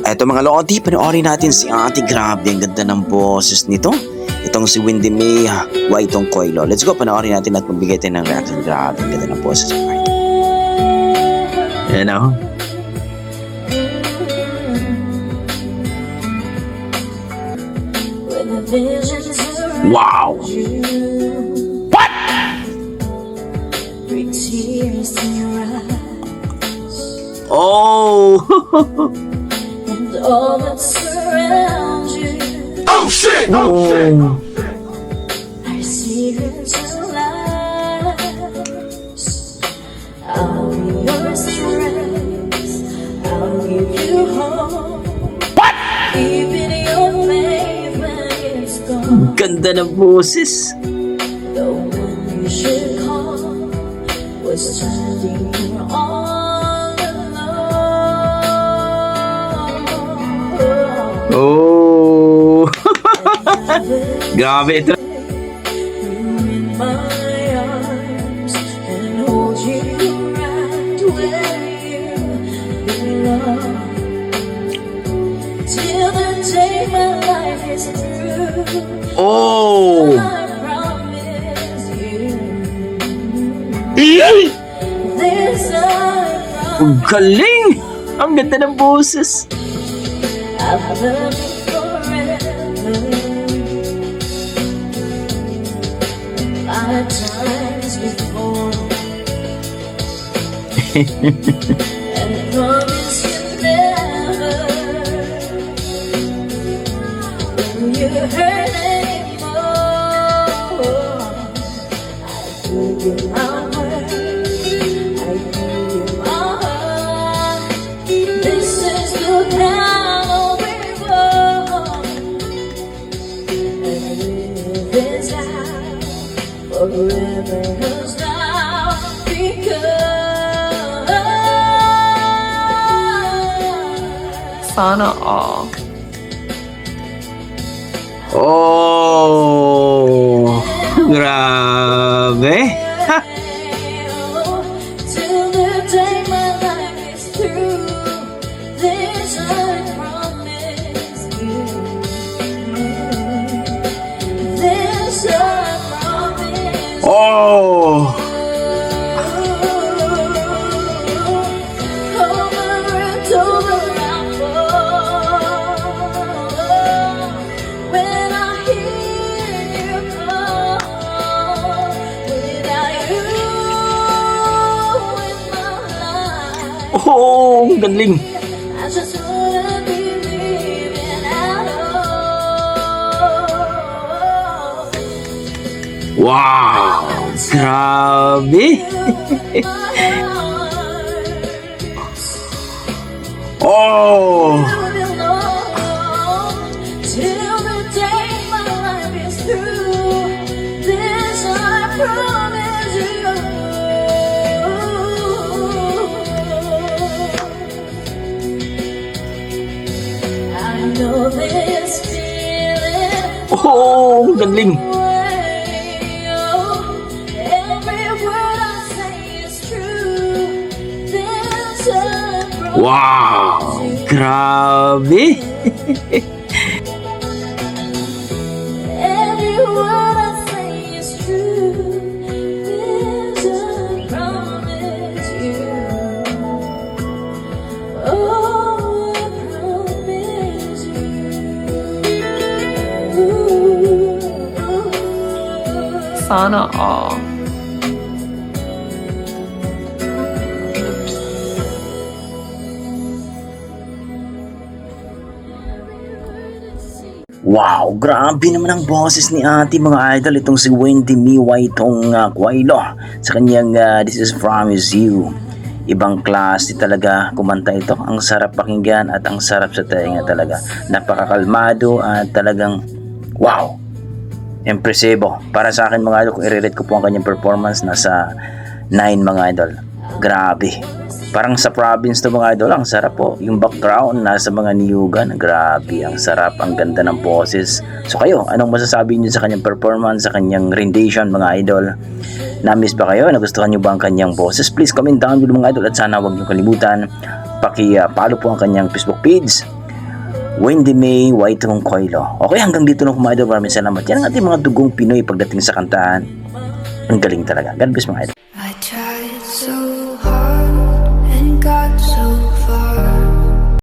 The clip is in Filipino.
Eto mga Lodi, panoorin natin si Ate. Grabe, ang ganda ng boses nito. Itong si Wendy May Waitong Coilo. Let's go, panoorin natin at magbigay tayo ng reaction. Grabe, ang ganda ng boses ni Ate. Ayan o. Wow! What? Oh! All that surrounds you. Oh shit! Oh shit! Our secrets and lies. I'll be your strength. I'll give you hope. What? Even your faith when it's gone. Ganda ng boses. The one you should call was standing here all alone. Oh! Grabe ito. In my arms and hold you right where you belong. Till the day my life is through, Oh! I promise you. Iyay! This I Ang galing! Ang ganda ng boses. I'll love you forever. Lifetimes before. And promise you never. When you hurt anymore, I give you my word. I give you my heart. This is the power we're born. And live this out forever as now because Sana all. Oh! Grabe! Ha! till the day my life is through. This I promise you. This I promise Oh! over and over I'll fall. When I hear you call, without you in my life, Oh! Ang galing! I just wanna be living at all. Wow! Grabe! Oh! Till the day my life is through, this I promise you. I know this feeling. Oh! Ang galing! Every word I say is true. This I promise Wow! Grabe! every word I say is true. This I promise you. Oh, I promise you. Sana all. Wow, grabe naman ang boses ni Ate mga idol. Itong si Wendy May Waitong Coilo sa kanyang This Is Promise You. Ibang klase talaga kumanta ito. Ang sarap pakinggan at ang sarap sa tainga talaga. Napakakalmado at talagang wow, impresibo. Para sa akin mga idol, kung i-rate ko po ang kanyang performance, nasa 9 mga idol. Grabe. Parang sa province to mga idol, ang sarap po. Yung background, nasa mga niyugan. Grabe, ang sarap, ang ganda ng boses. So kayo, anong masasabi niyo sa kanyang performance, sa kanyang rendition mga idol? Na-miss ba kayo? Nagustuhan niyo ba ang kanyang boses? Please comment down below mga idol at sana huwag niyo kalimutan paki-follow po ang kanyang Facebook page Wendy May White Hong Coilo. Okay, hanggang dito lang mga idol. Maraming salamat. Yan ang ating mga dugong Pinoy pagdating sa kantahan. Ang galing talaga. God bless mga idol.